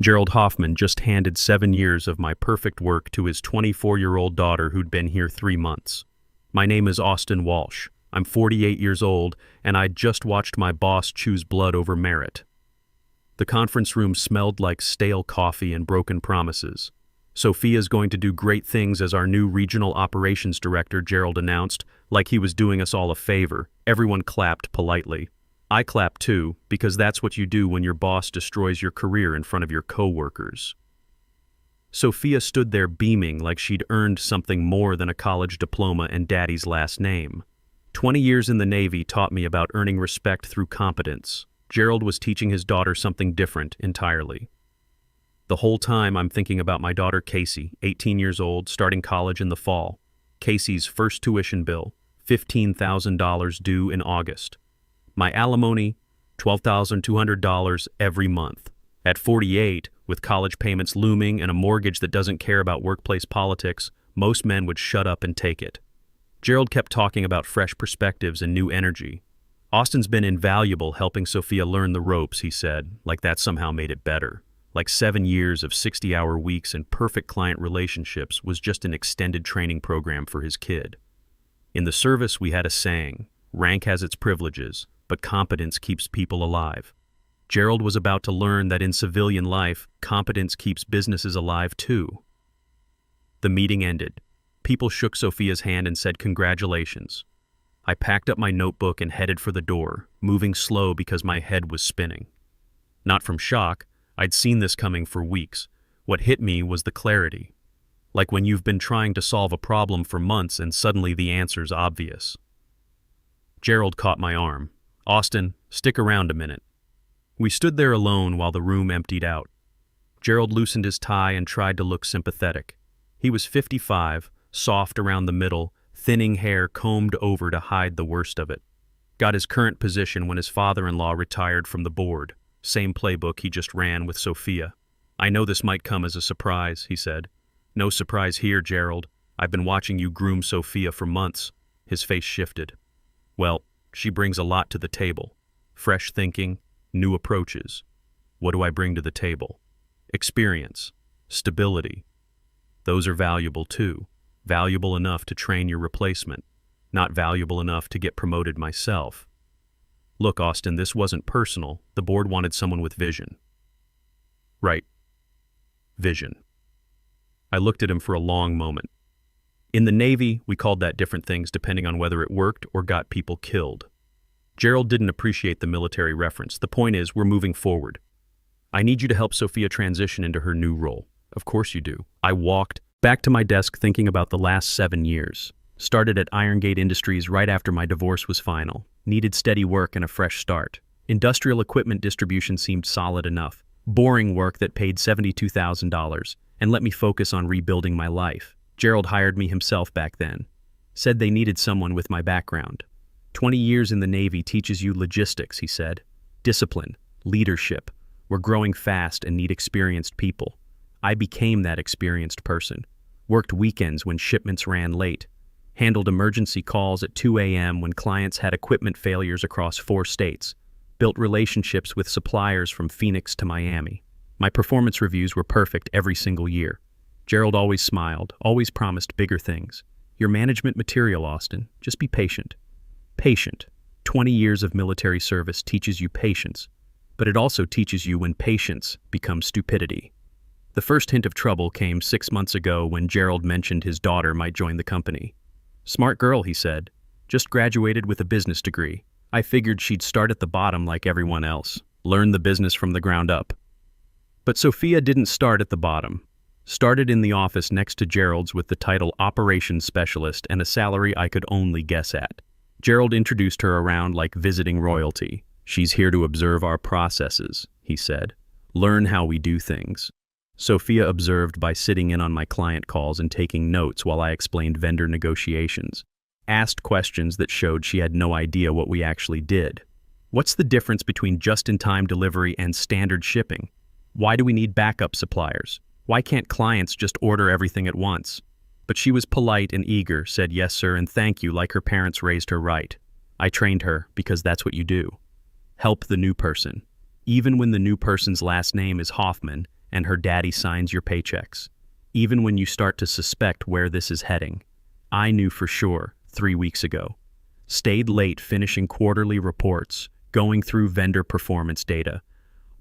Gerald Hoffman just handed 7 years of my perfect work to his 24-year-old daughter who'd been here 3 months. My name is Austin Walsh. I'm 48 years old, and I'd just watched my boss choose blood over merit. The conference room smelled like stale coffee and broken promises. Sophia's going to do great things as our new regional operations director, Gerald announced, like he was doing us all a favor. Everyone clapped politely. I clapped too, because that's what you do when your boss destroys your career in front of your co-workers. Sophia stood there beaming like she'd earned something more than a college diploma and daddy's last name. 20 years in the Navy taught me about earning respect through competence. Gerald was teaching his daughter something different entirely. The whole time I'm thinking about my daughter Casey, 18 years old, starting college in the fall. Casey's first tuition bill, $15,000 due in August. My alimony, $12,200 every month. At 48, with college payments looming and a mortgage that doesn't care about workplace politics, most men would shut up and take it. Gerald kept talking about fresh perspectives and new energy. Austin's been invaluable helping Sophia learn the ropes, he said, like that somehow made it better. Like 7 years of 60-hour weeks and perfect client relationships was just an extended training program for his kid. In the service, we had a saying, rank has its privileges, but competence keeps people alive. Gerald was about to learn that in civilian life, competence keeps businesses alive too. The meeting ended. People shook Sophia's hand and said congratulations. I packed up my notebook and headed for the door, moving slow because my head was spinning. Not from shock, I'd seen this coming for weeks. What hit me was the clarity. Like when you've been trying to solve a problem for months and suddenly the answer's obvious. Gerald caught my arm. Austin, stick around a minute. We stood there alone while the room emptied out. Gerald loosened his tie and tried to look sympathetic. He was 55, soft around the middle, thinning hair combed over to hide the worst of it. Got his current position when his father-in-law retired from the board. Same playbook he just ran with Sophia. I know this might come as a surprise, he said. No surprise here, Gerald. I've been watching you groom Sophia for months. His face shifted. Well, she brings a lot to the table. Fresh thinking, new approaches. What do I bring to the table? Experience, stability. Those are valuable too. Valuable enough to train your replacement. Not valuable enough to get promoted myself. Look, Austin, this wasn't personal. The board wanted someone with vision. Right. Vision. I looked at him for a long moment. In the Navy, we called that different things depending on whether it worked or got people killed. Gerald didn't appreciate the military reference. The point is, we're moving forward. I need you to help Sophia transition into her new role. Of course you do. I walked back to my desk thinking about the last 7 years. Started at Irongate Industries right after my divorce was final. Needed steady work and a fresh start. Industrial equipment distribution seemed solid enough. Boring work that paid $72,000 and let me focus on rebuilding my life. Gerald hired me himself back then. Said they needed someone with my background. 20 years in the Navy teaches you logistics, he said. Discipline, leadership. We're growing fast and need experienced people. I became that experienced person. Worked weekends when shipments ran late. Handled emergency calls at 2 a.m. when clients had equipment failures across 4 states. Built relationships with suppliers from Phoenix to Miami. My performance reviews were perfect every single year. Gerald always smiled, always promised bigger things. Your management material, Austin. Just be patient. Patient. 20 years of military service teaches you patience, but it also teaches you when patience becomes stupidity. The first hint of trouble came 6 months ago when Gerald mentioned his daughter might join the company. Smart girl, he said. Just graduated with a business degree. I figured she'd start at the bottom like everyone else. Learn the business from the ground up. But Sophia didn't start at the bottom. Started in the office next to Gerald's with the title Operations Specialist and a salary I could only guess at. Gerald introduced her around like visiting royalty. She's here to observe our processes, he said. Learn how we do things. Sophia observed by sitting in on my client calls and taking notes while I explained vendor negotiations. Asked questions that showed she had no idea what we actually did. What's the difference between just-in-time delivery and standard shipping? Why do we need backup suppliers? Why can't clients just order everything at once? But she was polite and eager, said yes sir and thank you like her parents raised her right. I trained her because that's what you do. Help the new person. Even when the new person's last name is Hoffman and her daddy signs your paychecks. Even when you start to suspect where this is heading. I knew for sure 3 weeks ago. Stayed late finishing quarterly reports, going through vendor performance data.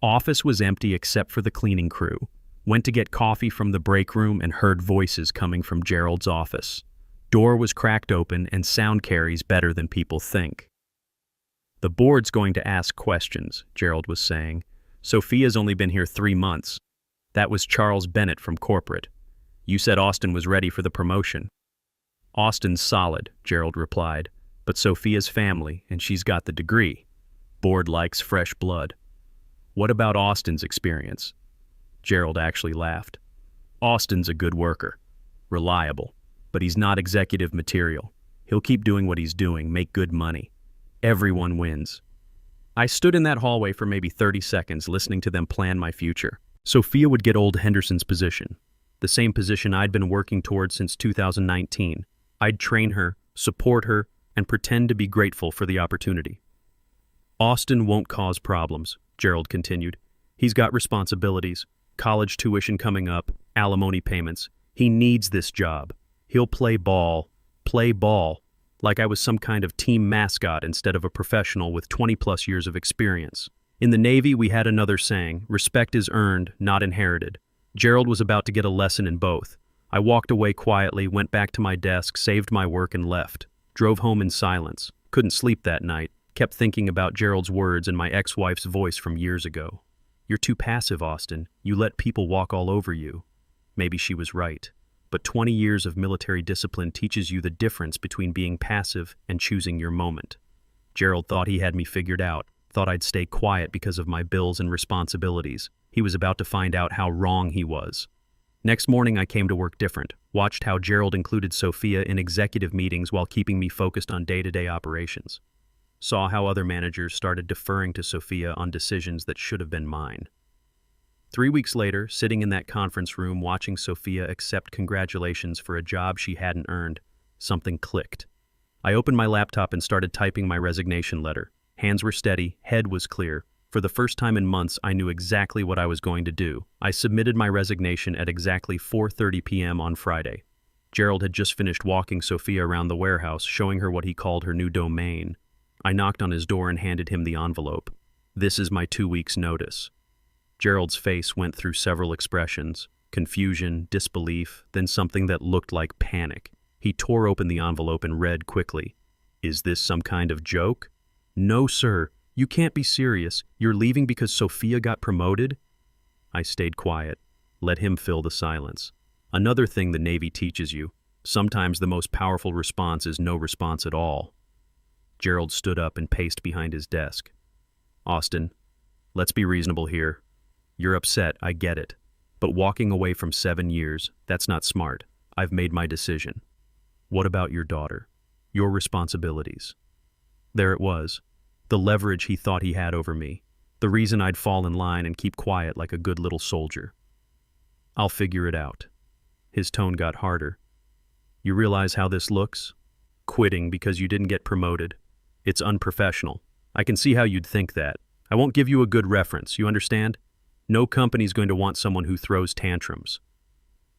Office was empty except for the cleaning crew. Went to get coffee from the break room and heard voices coming from Gerald's office. Door was cracked open and sound carries better than people think. The board's going to ask questions, Gerald was saying. Sophia's only been here 3 months. That was Charles Bennett from corporate. You said Austin was ready for the promotion. Austin's solid, Gerald replied, but Sophia's family, and she's got the degree. Board likes fresh blood. What about Austin's experience? Gerald actually laughed. Austin's a good worker. Reliable. But he's not executive material. He'll keep doing what he's doing, make good money. Everyone wins. I stood in that hallway for maybe 30 seconds listening to them plan my future. Sophia would get old Henderson's position, the same position I'd been working toward since 2019. I'd train her, support her, and pretend to be grateful for the opportunity. Austin won't cause problems, Gerald continued. He's got responsibilities, college tuition coming up, alimony payments. He needs this job. He'll play ball, like I was some kind of team mascot instead of a professional with 20-plus years of experience. In the Navy, we had another saying, respect is earned, not inherited. Gerald was about to get a lesson in both. I walked away quietly, went back to my desk, saved my work, and left. Drove home in silence. Couldn't sleep that night. Kept thinking about Gerald's words and my ex-wife's voice from years ago. You're too passive, Austin. You let people walk all over you. Maybe she was right. But 20 years of military discipline teaches you the difference between being passive and choosing your moment. Gerald thought he had me figured out, thought I'd stay quiet because of my bills and responsibilities. He was about to find out how wrong he was. Next morning I came to work different, watched how Gerald included Sophia in executive meetings while keeping me focused on day-to-day operations. Saw how other managers started deferring to Sophia on decisions that should have been mine. 3 weeks later, sitting in that conference room watching Sophia accept congratulations for a job she hadn't earned, something clicked. I opened my laptop and started typing my resignation letter. Hands were steady, head was clear. For the first time in months, I knew exactly what I was going to do. I submitted my resignation at exactly 4:30 p.m. on Friday. Gerald had just finished walking Sophia around the warehouse, showing her what he called her new domain. I knocked on his door and handed him the envelope. This is my 2 weeks' notice. Gerald's face went through several expressions, confusion, disbelief, then something that looked like panic. He tore open the envelope and read quickly. Is this some kind of joke? No, sir. You can't be serious. You're leaving because Sophia got promoted? I stayed quiet. Let him fill the silence. Another thing the Navy teaches you. Sometimes the most powerful response is no response at all. Gerald stood up and paced behind his desk. Austin, let's be reasonable here. You're upset, I get it. But walking away from 7 years, that's not smart. I've made my decision. What about your daughter? Your responsibilities? There it was. The leverage he thought he had over me. The reason I'd fall in line and keep quiet like a good little soldier. I'll figure it out. His tone got harder. You realize how this looks? Quitting because you didn't get promoted. It's unprofessional. I can see how you'd think that. I won't give you a good reference, you understand? No company's going to want someone who throws tantrums.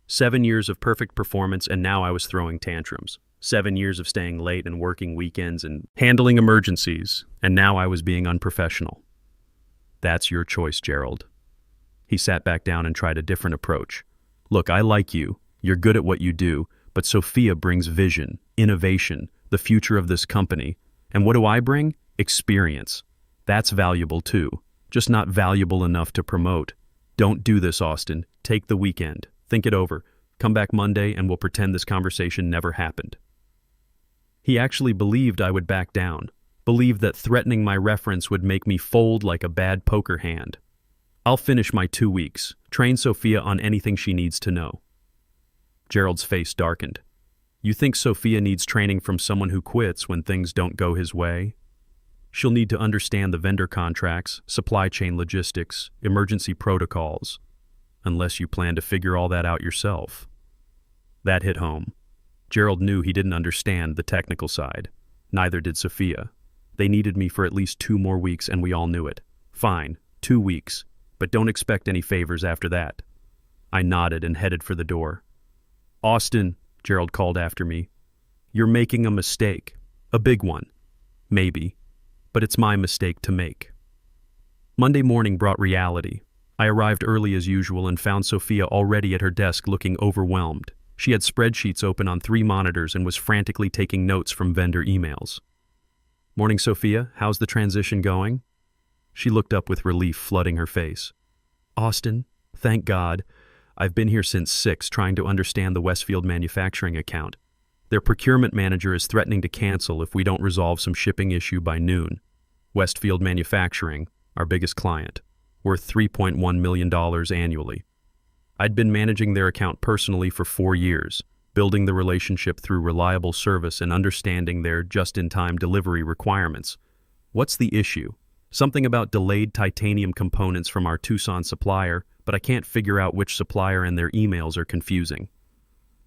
7 years of perfect performance and now I was throwing tantrums. 7 years of staying late and working weekends and handling emergencies, and now I was being unprofessional. That's your choice, Gerald. He sat back down and tried a different approach. Look, I like you. You're good at what you do, but Sophia brings vision, innovation, the future of this company. And what do I bring? Experience. That's valuable too, just not valuable enough to promote. Don't do this, Austin. Take the weekend. Think it over. Come back Monday and we'll pretend this conversation never happened. He actually believed I would back down, believed that threatening my reference would make me fold like a bad poker hand. I'll finish my 2 weeks, train Sophia on anything she needs to know. Gerald's face darkened. You think Sophia needs training from someone who quits when things don't go his way? She'll need to understand the vendor contracts, supply chain logistics, emergency protocols, unless you plan to figure all that out yourself. That hit home. Gerald knew he didn't understand the technical side. Neither did Sophia. They needed me for at least 2 more weeks and we all knew it. Fine, 2 weeks. but don't expect any favors after that." I nodded and headed for the door. "Austin," Gerald called after me, "you're making a mistake. A big one. Maybe. But it's my mistake to make." Monday morning brought reality. I arrived early as usual and found Sophia already at her desk looking overwhelmed. She had spreadsheets open on 3 monitors and was frantically taking notes from vendor emails. "Morning, Sophia. How's the transition going?" She looked up with relief flooding her face. "Austin, thank God. I've been here since 6 trying to understand the Westfield manufacturing account. Their procurement manager is threatening to cancel if we don't resolve some shipping issue by noon. Westfield Manufacturing, our biggest client, worth $3.1 million annually. I'd been managing their account personally for 4 years, building the relationship through reliable service and understanding their just-in-time delivery requirements. What's the issue? Something about delayed titanium components from our Tucson supplier, but I can't figure out which supplier and their emails are confusing."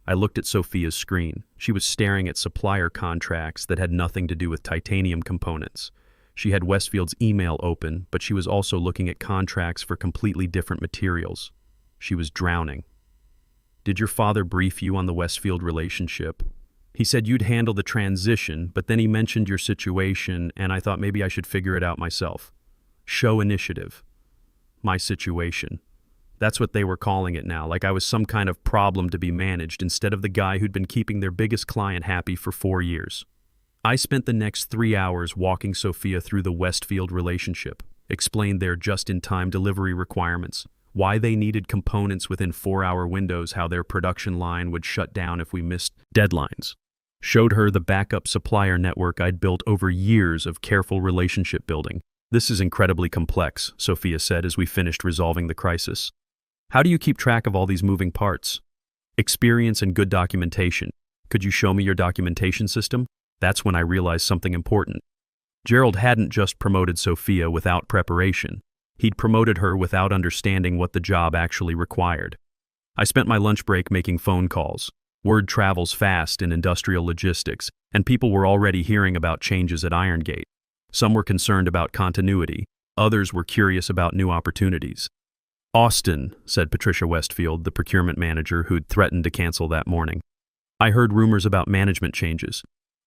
I looked at Sophia's screen. She was staring at supplier contracts that had nothing to do with titanium components. She had Westfield's email open, but she was also looking at contracts for completely different materials. She was drowning. "Did your father brief you on the Westfield relationship? He said you'd handle the transition, but then he mentioned your situation, and I thought maybe I should figure it out myself. Show initiative. My situation. That's what they were calling it now, like I was some kind of problem to be managed instead of the guy who'd been keeping their biggest client happy for 4 years. I spent the next 3 hours walking Sophia through the Westfield relationship, explained their just-in-time delivery requirements, why they needed components within 4-hour windows, how their production line would shut down if we missed deadlines. Showed her the backup supplier network I'd built over years of careful relationship building. "This is incredibly complex," Sophia said as we finished resolving the crisis. "How do you keep track of all these moving parts?" "Experience and good documentation. Could you show me your documentation system?" That's when I realized something important. Gerald hadn't just promoted Sophia without preparation. He'd promoted her without understanding what the job actually required. I spent my lunch break making phone calls. Word travels fast in industrial logistics, and people were already hearing about changes at Irongate. Some were concerned about continuity. Others were curious about new opportunities. "Austin," said Patricia Westfield, the procurement manager who'd threatened to cancel that morning. "I heard rumors about management changes.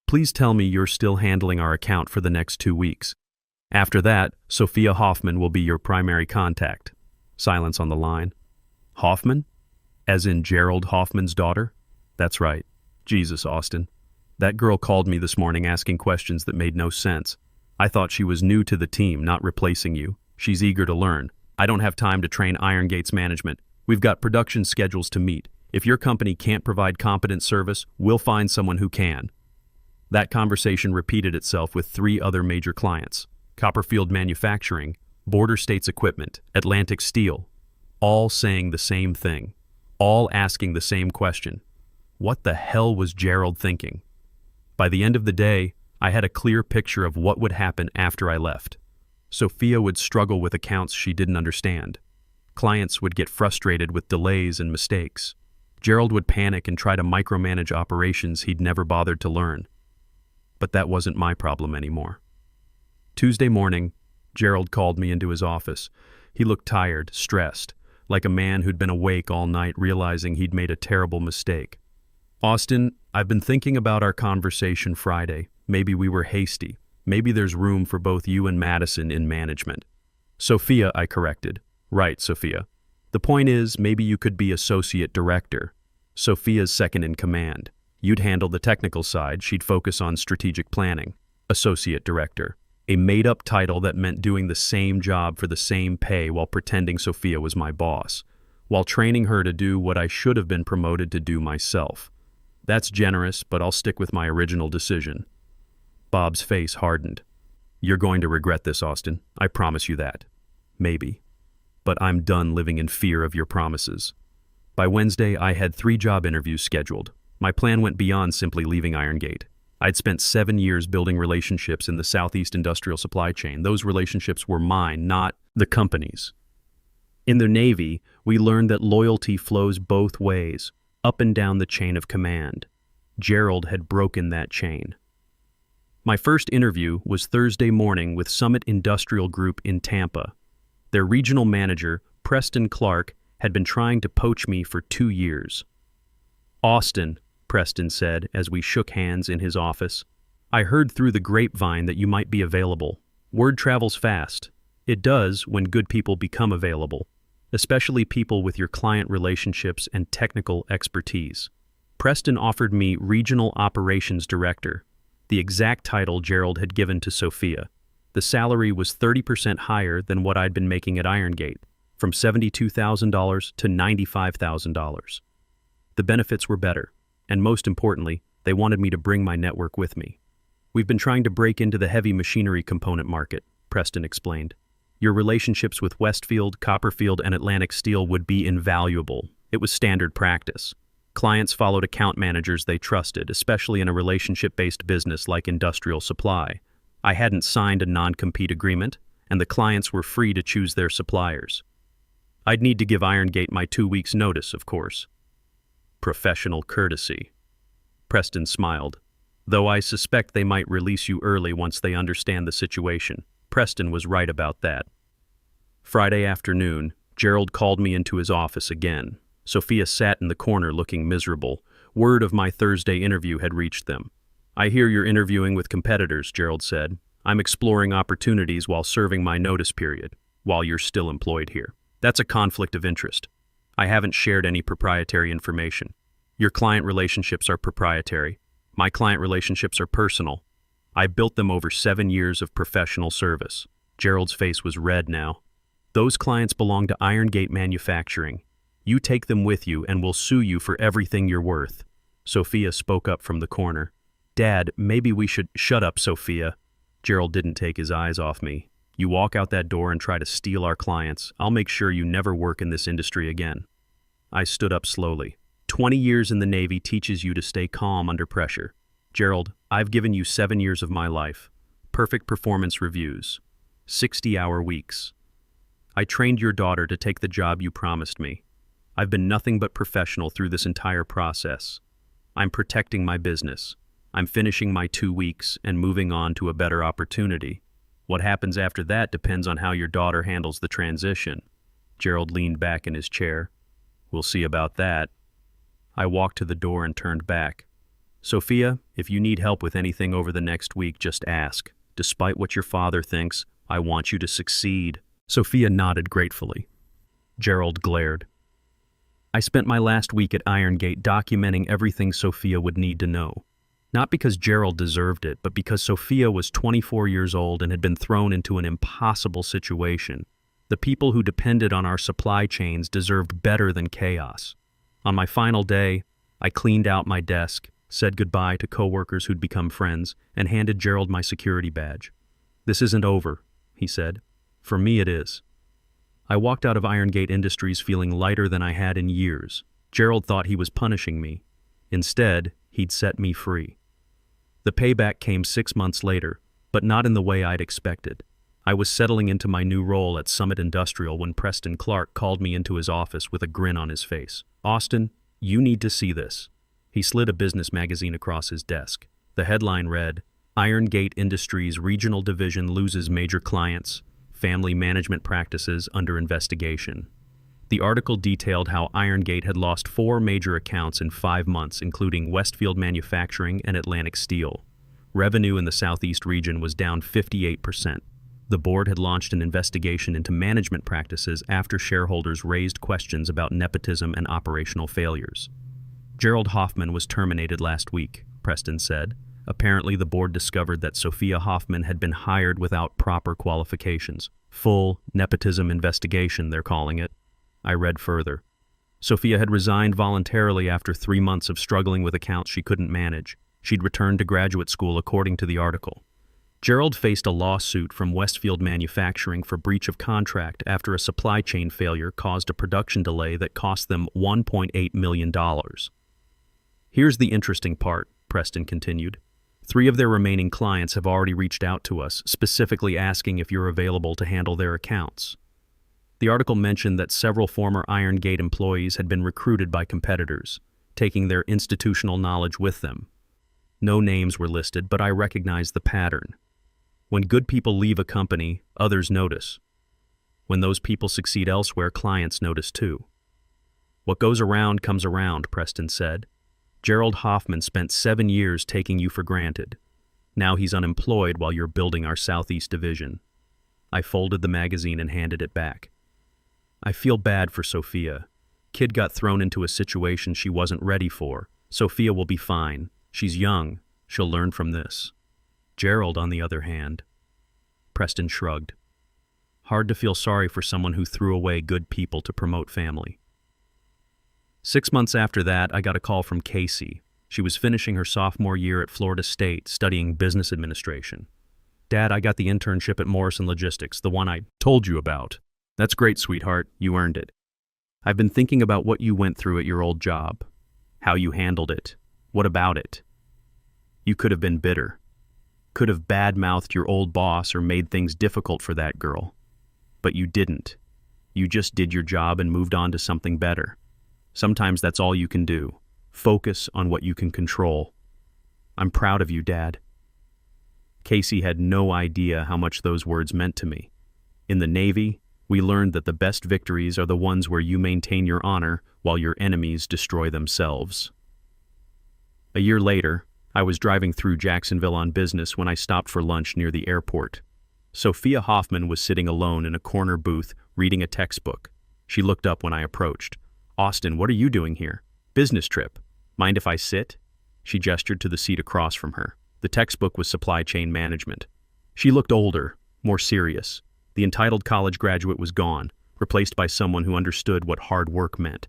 Please tell me you're still handling our account for the next 2 weeks. After that, Sophia Hoffman will be your primary contact." Silence on the line. "Hoffman? As in Gerald Hoffman's daughter?" "That's right. Jesus, Austin. That girl called me this morning asking questions that made no sense. I thought she was new to the team, not replacing you. She's eager to learn. I don't have time to train Irongate's management. We've got production schedules to meet. If your company can't provide competent service, we'll find someone who can." That conversation repeated itself with 3 other major clients: Copperfield Manufacturing, Border States Equipment, Atlantic Steel, all saying the same thing, all asking the same question. What the hell was Gerald thinking? By the end of the day, I had a clear picture of what would happen after I left. Sophia would struggle with accounts she didn't understand. Clients would get frustrated with delays and mistakes. Gerald would panic and try to micromanage operations he'd never bothered to learn. But that wasn't my problem anymore. Tuesday morning, Gerald called me into his office. He looked tired, stressed, like a man who'd been awake all night realizing he'd made a terrible mistake. "Austin, I've been thinking about our conversation Friday. Maybe we were hasty. Maybe there's room for both you and Madison in management." "Sophia," I corrected. "Right, Sophia. The point is, maybe you could be associate director. Sophia's second in command. You'd handle the technical side, she'd focus on strategic planning. Associate director. A made-up title that meant doing the same job for the same pay while pretending Sophia was my boss, while training her to do what I should have been promoted to do myself. That's generous, but I'll stick with my original decision." Bob's face hardened. "You're going to regret this, Austin. I promise you that. Maybe. But I'm done living in fear of your promises." By Wednesday, I had 3 job interviews scheduled. My plan went beyond simply leaving Irongate. I'd spent 7 years building relationships in the Southeast industrial supply chain. Those relationships were mine, not the company's. In the Navy, we learned that loyalty flows both ways, up and down the chain of command. Gerald had broken that chain. My first interview was Thursday morning with Summit Industrial Group in Tampa. Their regional manager, Preston Clark, had been trying to poach me for 2 years. "Austin," Preston said as we shook hands in his office, "I heard through the grapevine that you might be available. Word travels fast. It does when good people become available, especially people with your client relationships and technical expertise." Preston offered me Regional Operations Director, the exact title Gerald had given to Sophia. The salary was 30% higher than what I'd been making at Irongate, from $72,000 to $95,000. The benefits were better, and most importantly, they wanted me to bring my network with me. "We've been trying to break into the heavy machinery component market," Preston explained. "Your relationships with Westfield, Copperfield, and Atlantic Steel would be invaluable. It was standard practice. Clients followed account managers they trusted, especially in a relationship-based business like industrial supply. I hadn't signed a non-compete agreement, and the clients were free to choose their suppliers. I'd need to give Irongate my 2 weeks' notice, of course." "Professional courtesy." Preston smiled. "Though I suspect they might release you early once they understand the situation." Preston was right about that. Friday afternoon, Gerald called me into his office again. Sophia sat in the corner looking miserable. Word of my Thursday interview had reached them. "I hear you're interviewing with competitors," Gerald said. "I'm exploring opportunities while serving my notice period, while you're still employed here. That's a conflict of interest. I haven't shared any proprietary information. Your client relationships are proprietary. My client relationships are personal. I built them over 7 years of professional service." Gerald's face was red now. "Those clients belong to Irongate Manufacturing. You take them with you and we'll sue you for everything you're worth." Sophia spoke up from the corner. "Dad, maybe we should—" "Shut up, Sophia." Gerald didn't take his eyes off me. "You walk out that door and try to steal our clients, I'll make sure you never work in this industry again." I stood up slowly. 20 years in the Navy teaches you to stay calm under pressure. Gerald, I've given you 7 years of my life. Perfect performance reviews. 60-hour weeks. I trained your daughter to take the job you promised me. I've been nothing but professional through this entire process. I'm protecting my business. I'm finishing my 2 weeks and moving on to a better opportunity. What happens after that depends on how your daughter handles the transition." Gerald leaned back in his chair. "We'll see about that." I walked to the door and turned back. "Sophia, if you need help with anything over the next week, just ask. Despite what your father thinks, I want you to succeed." Sophia nodded gratefully. Gerald glared. I spent my last week at Irongate documenting everything Sophia would need to know. Not because Gerald deserved it, but because Sophia was 24 years old and had been thrown into an impossible situation. The people who depended on our supply chains deserved better than chaos. On my final day, I cleaned out my desk, said goodbye to coworkers who'd become friends, and handed Gerald my security badge. "This isn't over," he said. "For me it is." I walked out of Irongate Industries feeling lighter than I had in years. Gerald thought he was punishing me. Instead, he'd set me free. The payback came 6 months later, but not in the way I'd expected. I was settling into my new role at Summit Industrial when Preston Clark called me into his office with a grin on his face. "Austin, you need to see this." He slid a business magazine across his desk. The headline read, "Irongate Industries Regional Division Loses Major Clients. Family Management Practices Under Investigation." The article detailed how Irongate had lost 4 major accounts in 5 months, including Westfield Manufacturing and Atlantic Steel. Revenue in the Southeast region was down 58%. The board had launched an investigation into management practices after shareholders raised questions about nepotism and operational failures. "Gerald Hoffman was terminated last week," Preston said. Apparently, the board discovered that Sophia Hoffman had been hired without proper qualifications. Full nepotism investigation, they're calling it. I read further. Sophia had resigned voluntarily after 3 months of struggling with accounts she couldn't manage. She'd returned to graduate school, according to the article. Gerald faced a lawsuit from Westfield Manufacturing for breach of contract after a supply chain failure caused a production delay that cost them $1.8 million. "Here's the interesting part," Preston continued. 3 of their remaining clients have already reached out to us, specifically asking if you're available to handle their accounts. The article mentioned that several former Irongate employees had been recruited by competitors, taking their institutional knowledge with them. No names were listed, but I recognized the pattern. When good people leave a company, others notice. When those people succeed elsewhere, clients notice too. What goes around comes around, Preston said. Gerald Hoffman spent 7 years taking you for granted. Now he's unemployed while you're building our Southeast division. I folded the magazine and handed it back. I feel bad for Sophia. Kid got thrown into a situation she wasn't ready for. Sophia will be fine. She's young. She'll learn from this. Gerald, on the other hand. Preston shrugged. Hard to feel sorry for someone who threw away good people to promote family. 6 months after that, I got a call from Casey. She was finishing her sophomore year at Florida State, studying business administration. Dad, I got the internship at Morrison Logistics, the one I told you about. That's great, sweetheart. You earned it. I've been thinking about what you went through at your old job. How you handled it. What about it? You could have been bitter. Could have bad-mouthed your old boss or made things difficult for that girl. But you didn't. You just did your job and moved on to something better. Sometimes that's all you can do. Focus on what you can control. I'm proud of you, Dad. Casey had no idea how much those words meant to me. In the Navy, we learned that the best victories are the ones where you maintain your honor while your enemies destroy themselves. A year later, I was driving through Jacksonville on business when I stopped for lunch near the airport. Sophia Hoffman was sitting alone in a corner booth reading a textbook. She looked up when I approached. Austin, what are you doing here? Business trip. Mind if I sit? She gestured to the seat across from her. The textbook was Supply Chain Management. She looked older, more serious. The entitled college graduate was gone, replaced by someone who understood what hard work meant.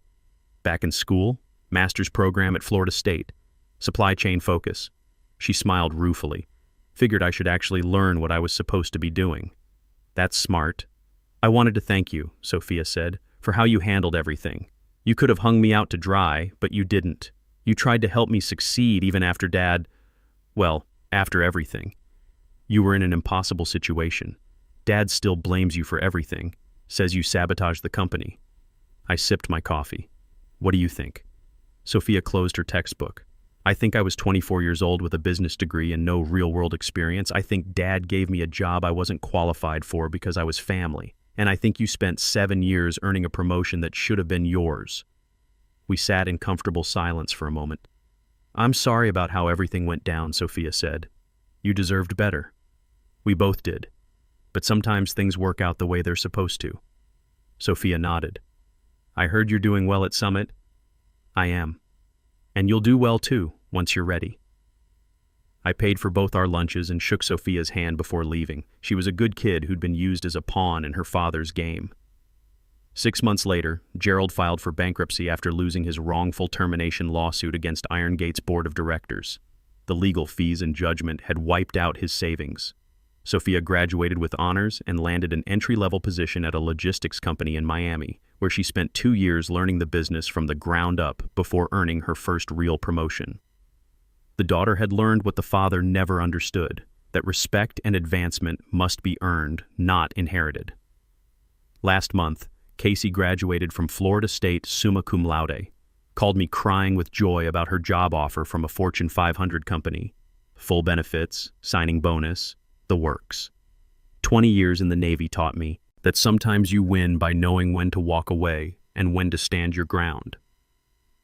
Back in school, master's program at Florida State. Supply chain focus. She smiled ruefully. Figured I should actually learn what I was supposed to be doing. That's smart. I wanted to thank you, Sophia said, for how you handled everything. You could have hung me out to dry, but you didn't. You tried to help me succeed even after after everything. You were in an impossible situation. Dad still blames you for everything, says you sabotaged the company. I sipped my coffee. What do you think? Sophia closed her textbook. I think I was 24 years old with a business degree and no real-world experience. I think Dad gave me a job I wasn't qualified for because I was family. And I think you spent 7 years earning a promotion that should have been yours. We sat in comfortable silence for a moment. I'm sorry about how everything went down, Sophia said. You deserved better. We both did. But sometimes things work out the way they're supposed to. Sophia nodded. I heard you're doing well at Summit. I am. And you'll do well too, once you're ready. I paid for both our lunches and shook Sophia's hand before leaving. She was a good kid who'd been used as a pawn in her father's game. 6 months later, Gerald filed for bankruptcy after losing his wrongful termination lawsuit against Iron Gate's board of directors. The legal fees and judgment had wiped out his savings. Sophia graduated with honors and landed an entry-level position at a logistics company in Miami, where she spent 2 years learning the business from the ground up before earning her first real promotion. The daughter had learned what the father never understood, that respect and advancement must be earned, not inherited. Last month, Casey graduated from Florida State summa cum laude, called me crying with joy about her job offer from a Fortune 500 company. Full benefits, signing bonus, the works. 20 years in the Navy taught me that sometimes you win by knowing when to walk away and when to stand your ground.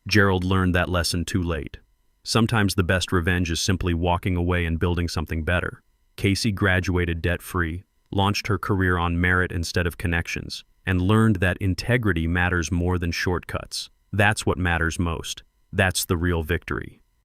Gerald learned that lesson too late. Sometimes the best revenge is simply walking away and building something better. Casey graduated debt-free, launched her career on merit instead of connections, and learned that integrity matters more than shortcuts. That's what matters most. That's the real victory.